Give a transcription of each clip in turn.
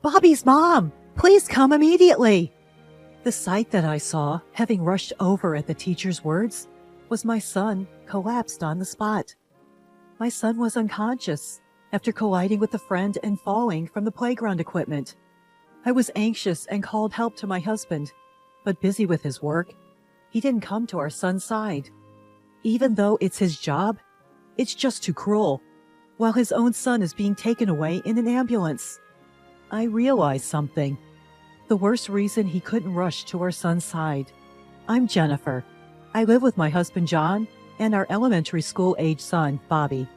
Bobby's mom! Please come immediately! The sight that I saw, having rushed over at the teacher's words, was my son collapsed on the spot. My son was unconscious after colliding with a friend and falling from the playground equipment. I was anxious and called help to my husband, but busy with his work, he didn't come to our son's side. Even though it's his job, it's just too cruel, while his own son is being taken away in an ambulance. I realized something. The worst reason he couldn't rush to our son's side. I'm Jennifer. I live with my husband John and our elementary school-age son, Bobby.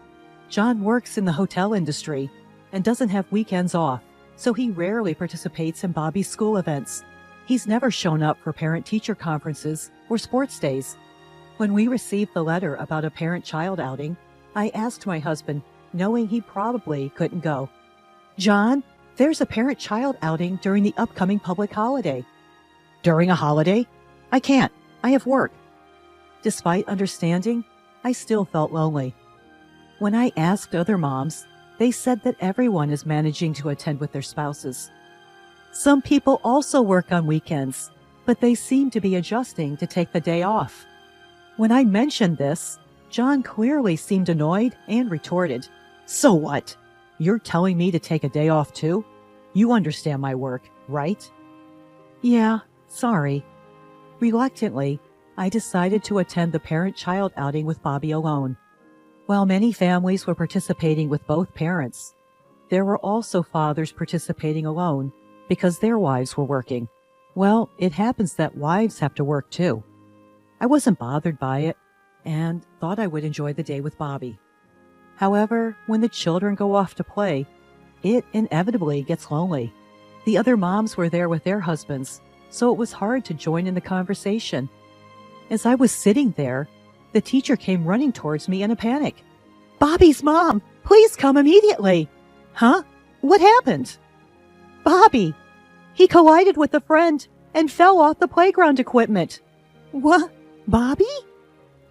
John works in the hotel industry and doesn't have weekends off, so he rarely participates in Bobby's school events. He's never shown up for parent-teacher conferences or sports days. When we received the letter about a parent-child outing, I asked my husband, knowing he probably couldn't go. John, there's a parent-child outing during the upcoming public holiday. During a holiday? I can't. I have work. Despite understanding, I still felt lonely. When I asked other moms, they said that everyone is managing to attend with their spouses. Some people also work on weekends, but they seem to be adjusting to take the day off. When I mentioned this, John clearly seemed annoyed and retorted, "So what? You're telling me to take a day off too? You understand my work, right?" Yeah, sorry. Reluctantly, I decided to attend the parent-child outing with Bobby alone. While many families were participating with both parents, there were also fathers participating alone because their wives were working. Well, it happens that wives have to work too. I wasn't bothered by it and thought I would enjoy the day with Bobby. However, when the children go off to play, it inevitably gets lonely. The other moms were there with their husbands, so it was hard to join in the conversation. As I was sitting there, the teacher came running towards me in a panic. "Bobby's mom! Please come immediately!" Huh? What happened? Bobby! He collided with a friend and fell off the playground equipment. What? Bobby?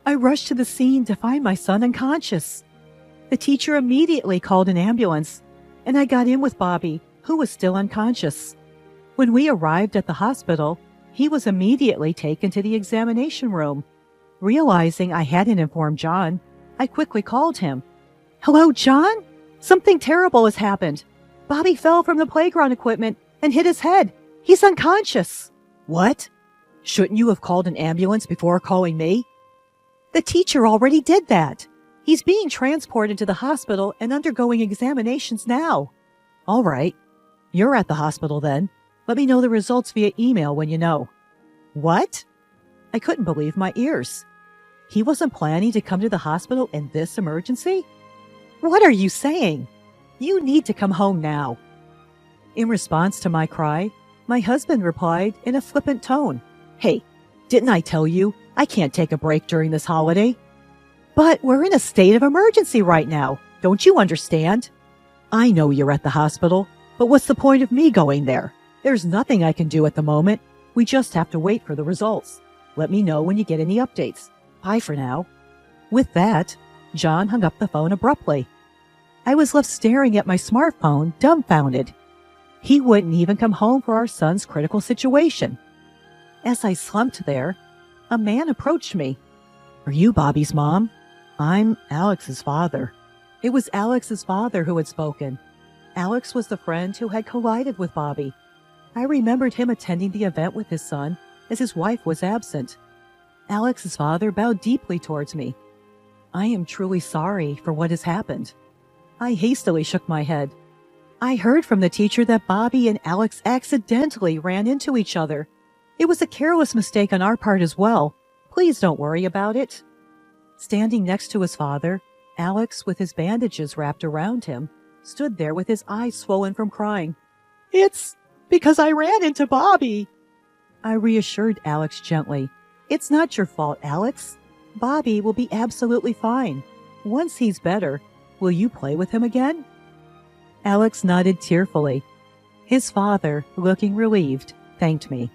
I rushed to the scene to find my son unconscious. The teacher immediately called an ambulance, and I got in with Bobby, who was still unconscious. When we arrived at the hospital, he was immediately taken to the examination room. Realizing I hadn't informed John, I quickly called him. "Hello, John? Something terrible has happened. Bobby fell from the playground equipment and hit his head. He's unconscious." "What? Shouldn't you have called an ambulance before calling me?" "The teacher already did that. He's being transported to the hospital and undergoing examinations now." "All right. You're at the hospital then. Let me know the results via email when you know." "What?" I couldn't believe my ears. He wasn't planning to come to the hospital in this emergency? "What are you saying? You need to come home now." In response to my cry, my husband replied in a flippant tone, "Hey, didn't I tell you I can't take a break during this holiday?" "But we're in a state of emergency right now. Don't you understand?" "I know you're at the hospital, but what's the point of me going there? There's nothing I can do at the moment. We just have to wait for the results. Let me know when you get any updates. Bye for now." With that, John hung up the phone abruptly. I was left staring at my smartphone, dumbfounded. He wouldn't even come home for our son's critical situation. As I slumped there, a man approached me. "Are you Bobby's mom?" "I'm Alex's father." It was Alex's father who had spoken. Alex was the friend who had collided with Bobby. I remembered him attending the event with his son as his wife was absent. Alex's father bowed deeply towards me. "I am truly sorry for what has happened." I hastily shook my head. "I heard from the teacher that Bobby and Alex accidentally ran into each other. It was a careless mistake on our part as well. Please don't worry about it." Standing next to his father, Alex, with his bandages wrapped around him, stood there with his eyes swollen from crying. "It's because I ran into Bobby." I reassured Alex gently. "It's not your fault, Alex. Bobby will be absolutely fine. Once he's better, will you play with him again?" Alex nodded tearfully. His father, looking relieved, thanked me.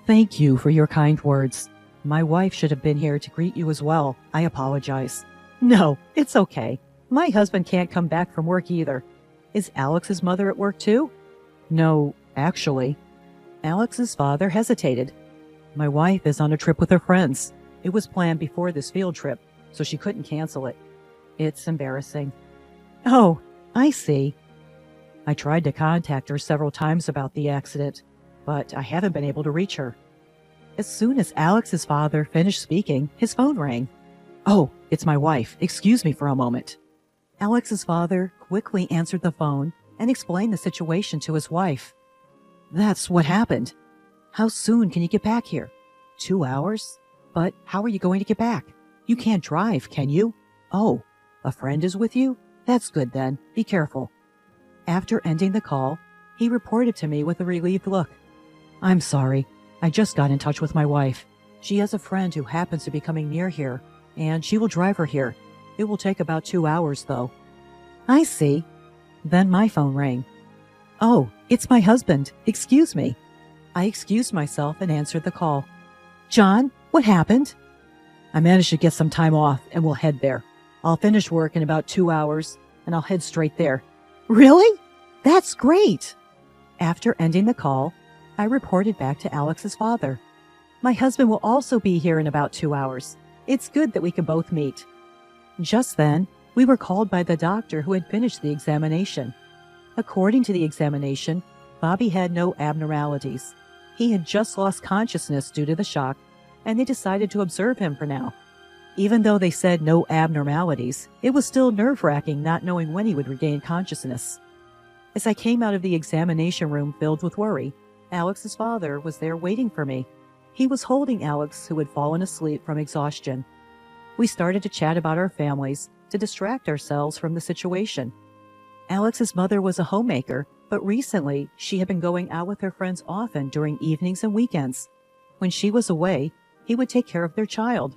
"Thank you for your kind words. My wife should have been here to greet you as well. I apologize." "No, it's okay. My husband can't come back from work either. Is Alex's mother at work too?" No, actually. Alex's father hesitated. My wife is on a trip with her friends. It was planned before this field trip, so she couldn't cancel it. It's embarrassing. Oh, I see. I tried to contact her several times about the accident, but I haven't been able to reach her. As soon as Alex's father finished speaking, his phone rang. Oh, it's my wife. Excuse me for a moment. Alex's father quickly answered the phone and explained the situation to his wife. That's what happened. How soon can you get back here? 2 hours? But how are you going to get back? You can't drive, can you? Oh, a friend is with you? That's good then. Be careful. After ending the call, he reported to me with a relieved look. I'm sorry. I just got in touch with my wife. She has a friend who happens to be coming near here, and she will drive her here. It will take about 2 hours, though. I see. Then my phone rang. Oh, it's my husband. Excuse me. I excused myself and answered the call. John, what happened? I managed to get some time off, and we'll head there. I'll finish work in about 2 hours, and I'll head straight there. Really? That's great. After ending the call, I reported back to Alex's father. My husband will also be here in about 2 hours. It's good that we can both meet. Just then, we were called by the doctor who had finished the examination. According to the examination, Bobby had no abnormalities. He had just lost consciousness due to the shock, and they decided to observe him for now. Even though they said no abnormalities, it was still nerve-wracking not knowing when he would regain consciousness. As I came out of the examination room filled with worry, Alex's father was there waiting for me. He was holding Alex, who had fallen asleep from exhaustion. We started to chat about our families to distract ourselves from the situation. Alex's mother was a homemaker, but recently she had been going out with her friends often during evenings and weekends. When she was away, he would take care of their child.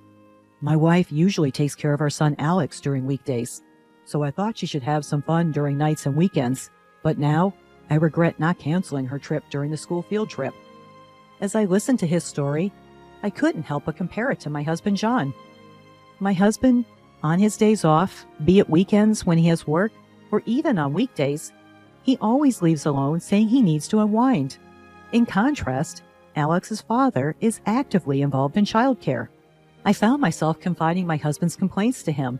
My wife usually takes care of our son Alex during weekdays, so I thought she should have some fun during nights and weekends, but now I regret not canceling her trip during the school field trip. As I listened to his story, I couldn't help but compare it to my husband John. My husband, on his days off, be it weekends when he has work, or even on weekdays, he always leaves alone saying he needs to unwind. In contrast, Alex's father is actively involved in childcare. I found myself confiding my husband's complaints to him.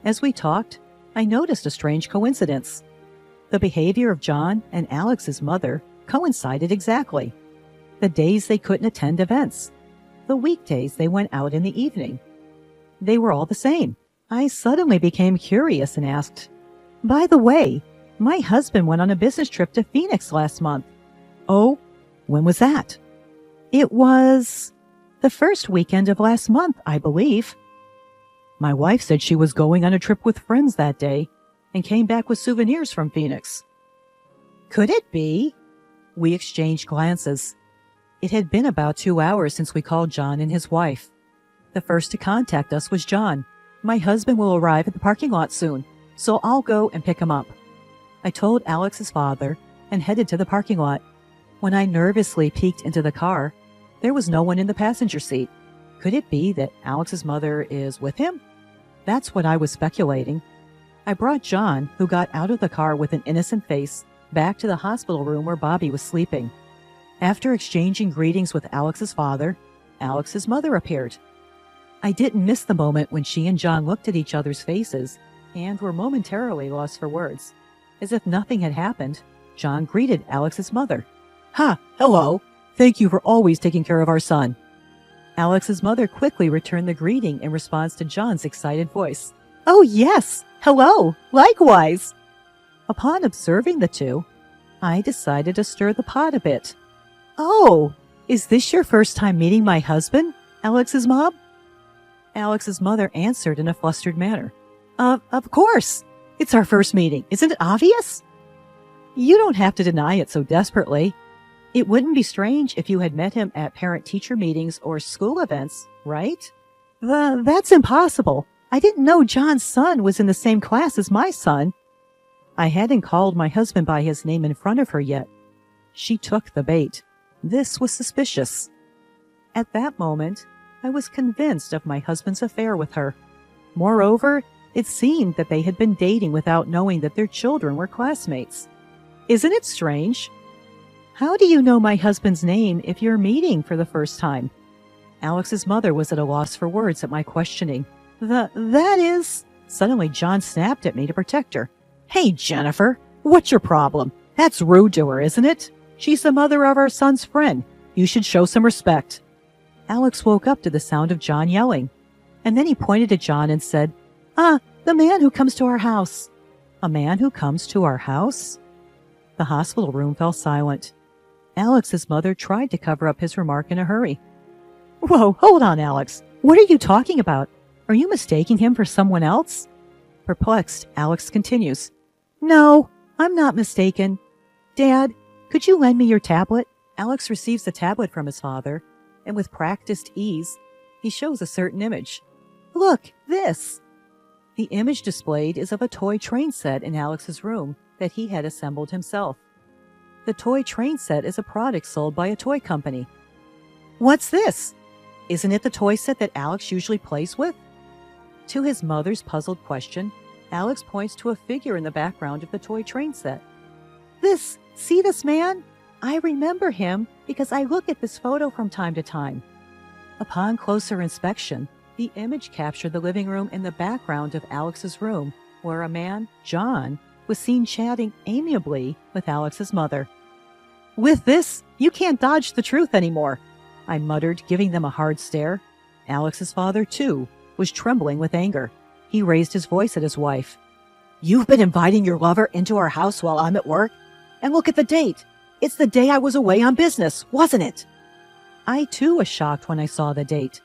As we talked, I noticed a strange coincidence. The behavior of John and Alex's mother coincided exactly. The days they couldn't attend events. The weekdays they went out in the evening. They were all the same. I suddenly became curious and asked, by the way, my husband went on a business trip to Phoenix last month. Oh, when was that? It was the first weekend of last month, I believe. My wife said she was going on a trip with friends that day and came back with souvenirs from Phoenix. Could it be? We exchanged glances. It had been about 2 hours since we called John and his wife. The first to contact us was John. My husband will arrive at the parking lot soon, so I'll go and pick him up. I told Alex's father and headed to the parking lot. When I nervously peeked into the car, there was no one in the passenger seat. Could it be that Alex's mother is with him? That's what I was speculating. I brought John, who got out of the car with an innocent face, back to the hospital room where Bobby was sleeping. After exchanging greetings with Alex's father, Alex's mother appeared. I didn't miss the moment when she and John looked at each other's faces and were momentarily lost for words. As if nothing had happened, John greeted Alex's mother. Ha! Hello! Thank you for always taking care of our son. Alex's mother quickly returned the greeting in response to John's excited voice. Oh yes! Hello! Likewise! Upon observing the two, I decided to stir the pot a bit. Oh, is this your first time meeting my husband, Alex's mom? Alex's mother answered in a flustered manner. Of course. It's our first meeting. Isn't it obvious? You don't have to deny it so desperately. It wouldn't be strange if you had met him at parent-teacher meetings or school events, right? That's impossible. I didn't know John's son was in the same class as my son. I hadn't called my husband by his name in front of her yet. She took the bait. This was suspicious. At that moment, I was convinced of my husband's affair with her. Moreover, it seemed that they had been dating without knowing that their children were classmates. Isn't it strange? How do you know my husband's name if you're meeting for the first time? Alex's mother was at a loss for words at my questioning. That is... Suddenly, John snapped at me to protect her. Hey, Jennifer, what's your problem? That's rude to her, isn't it? She's the mother of our son's friend. You should show some respect. Alex woke up to the sound of John yelling, and then he pointed at John and said, the man who comes to our house. A man who comes to our house? The hospital room fell silent. Alex's mother tried to cover up his remark in a hurry. Whoa, hold on, Alex. What are you talking about? Are you mistaking him for someone else? Perplexed, Alex continues. No, I'm not mistaken. Dad, could you lend me your tablet? Alex receives the tablet from his father, and with practiced ease, he shows a certain image. Look, this! The image displayed is of a toy train set in Alex's room that he had assembled himself. The toy train set is a product sold by a toy company. What's this? Isn't it the toy set that Alex usually plays with? To his mother's puzzled question, Alex points to a figure in the background of the toy train set. See this man? I remember him because I look at this photo from time to time. Upon closer inspection, the image captured the living room in the background of Alex's room, where a man, John, was seen chatting amiably with Alex's mother. With this, you can't dodge the truth anymore, I muttered, giving them a hard stare. Alex's father, too, was trembling with anger. He raised his voice at his wife. You've been inviting your lover into our house while I'm at work? And look at the date. It's the day I was away on business, wasn't it? I, too, was shocked when I saw the date.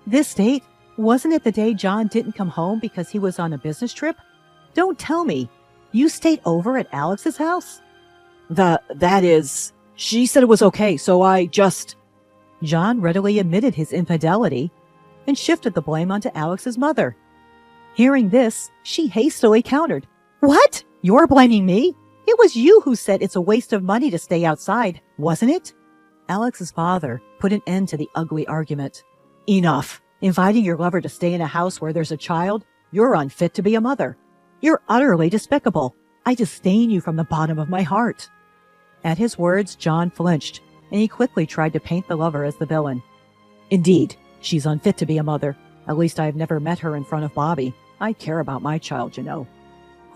This date? Wasn't it the day John didn't come home because he was on a business trip? Don't tell me. You stayed over at Alex's house? That is... She said it was okay, so I just... John readily admitted his infidelity and shifted the blame onto Alex's mother. Hearing this, she hastily countered. What? You're blaming me? It was you who said it's a waste of money to stay outside, wasn't it? Alex's father put an end to the ugly argument. Enough. Inviting your lover to stay in a house where there's a child? You're unfit to be a mother. You're utterly despicable. I disdain you from the bottom of my heart. At his words, John flinched, and he quickly tried to paint the lover as the villain. Indeed, she's unfit to be a mother. At least I've never met her in front of Bobby. I care about my child, you know.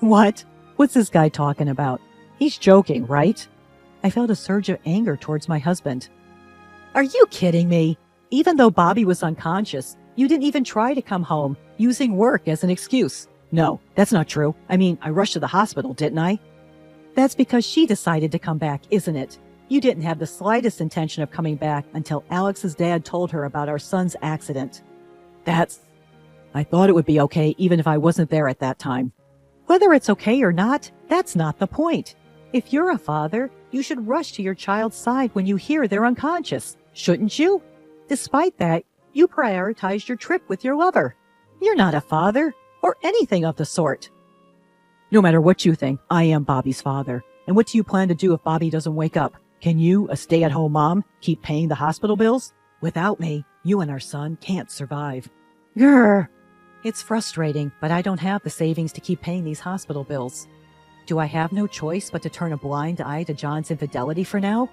What? What's this guy talking about? He's joking, right? I felt a surge of anger towards my husband. Are you kidding me? Even though Bobby was unconscious, you didn't even try to come home, using work as an excuse. No, that's not true. I mean, I rushed to the hospital, didn't I? That's because she decided to come back, isn't it? You didn't have the slightest intention of coming back until Alex's dad told her about our son's accident. I thought it would be okay even if I wasn't there at that time. Whether it's okay or not, that's not the point. If you're a father, you should rush to your child's side when you hear they're unconscious, shouldn't you? Despite that, you prioritized your trip with your lover. You're not a father, or anything of the sort. No matter what you think, I am Bobby's father. And what do you plan to do if Bobby doesn't wake up? Can you, a stay-at-home mom, keep paying the hospital bills? Without me, you and our son can't survive. Grr! It's frustrating, but I don't have the savings to keep paying these hospital bills. Do I have no choice but to turn a blind eye to John's infidelity for now?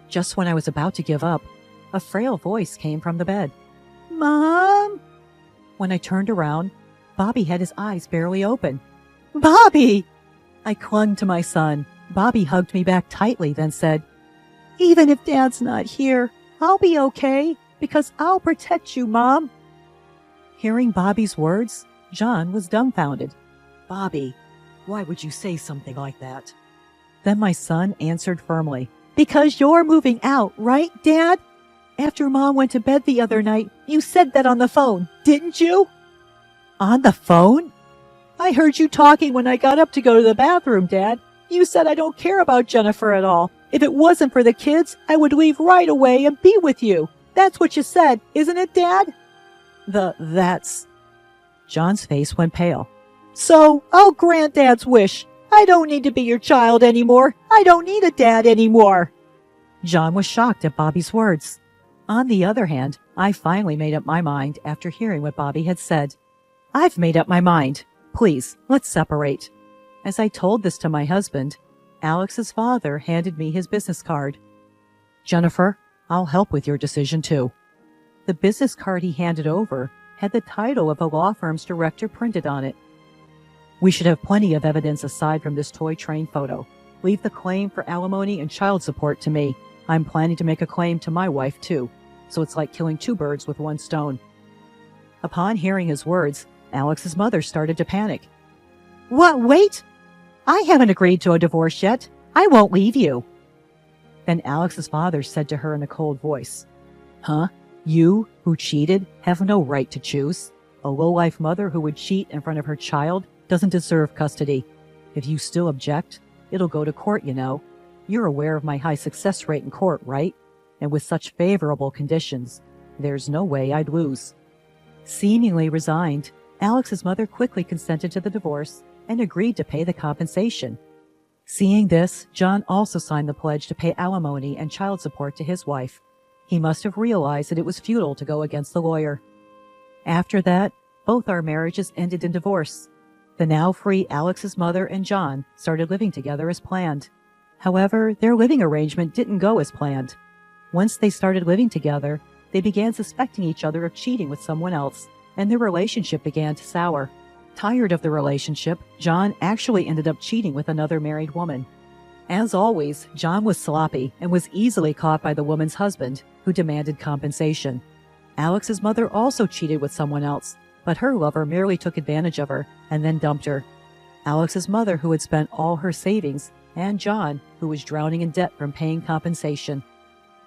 Just when I was about to give up, a frail voice came from the bed. Mom? When I turned around, Bobby had his eyes barely open. Bobby! I clung to my son. Bobby hugged me back tightly, then said, Even if Dad's not here, I'll be okay, because I'll protect you, Mom. Hearing Bobby's words, John was dumbfounded. Bobby, why would you say something like that? Then my son answered firmly, Because you're moving out, right, Dad? After Mom went to bed the other night, you said that on the phone, didn't you? On the phone? I heard you talking when I got up to go to the bathroom, Dad. You said I don't care about Jennifer at all. If it wasn't for the kids, I would leave right away and be with you. That's what you said, isn't it, Dad? That's... John's face went pale. So, I'll grant Dad's wish. I don't need to be your child anymore. I don't need a dad anymore. John was shocked at Bobby's words. On the other hand, I finally made up my mind after hearing what Bobby had said. I've made up my mind. Please, let's separate. As I told this to my husband, Alex's father handed me his business card. Jennifer, I'll help with your decision too. The business card he handed over had the title of a law firm's director printed on it. We should have plenty of evidence aside from this toy train photo. Leave the claim for alimony and child support to me. I'm planning to make a claim to my wife too, so it's like killing two birds with one stone. Upon hearing his words, Alex's mother started to panic. What? Wait! I haven't agreed to a divorce yet. I won't leave you. Then Alex's father said to her in a cold voice, Huh? You, who cheated, have no right to choose. A low-life mother who would cheat in front of her child doesn't deserve custody. If you still object, it'll go to court, you know. You're aware of my high success rate in court, right? And with such favorable conditions, there's no way I'd lose. Seemingly resigned, Alex's mother quickly consented to the divorce and agreed to pay the compensation. Seeing this, John also signed the pledge to pay alimony and child support to his wife. He must have realized that it was futile to go against the lawyer. After that, both our marriages ended in divorce. The now free Alex's mother and John started living together as planned. However, their living arrangement didn't go as planned. Once they started living together, they began suspecting each other of cheating with someone else, and their relationship began to sour. Tired of the relationship, John actually ended up cheating with another married woman. As always, John was sloppy and was easily caught by the woman's husband, who demanded compensation. Alex's mother also cheated with someone else, but her lover merely took advantage of her and then dumped her. Alex's mother, who had spent all her savings, and John, who was drowning in debt from paying compensation.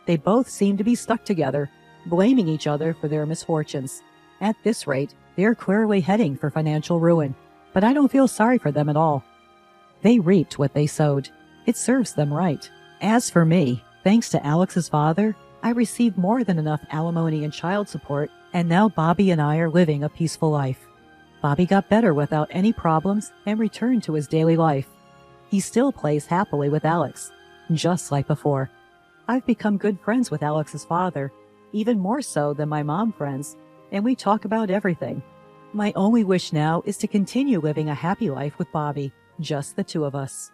They both seemed to be stuck together, blaming each other for their misfortunes. At this rate, they're clearly heading for financial ruin, but I don't feel sorry for them at all. They reaped what they sowed. It serves them right. As for me, thanks to Alex's father, I received more than enough alimony and child support, and now Bobby and I are living a peaceful life. Bobby got better without any problems and returned to his daily life. He still plays happily with Alex, just like before. I've become good friends with Alex's father, even more so than my mom friends, and we talk about everything. My only wish now is to continue living a happy life with Bobby, just the two of us.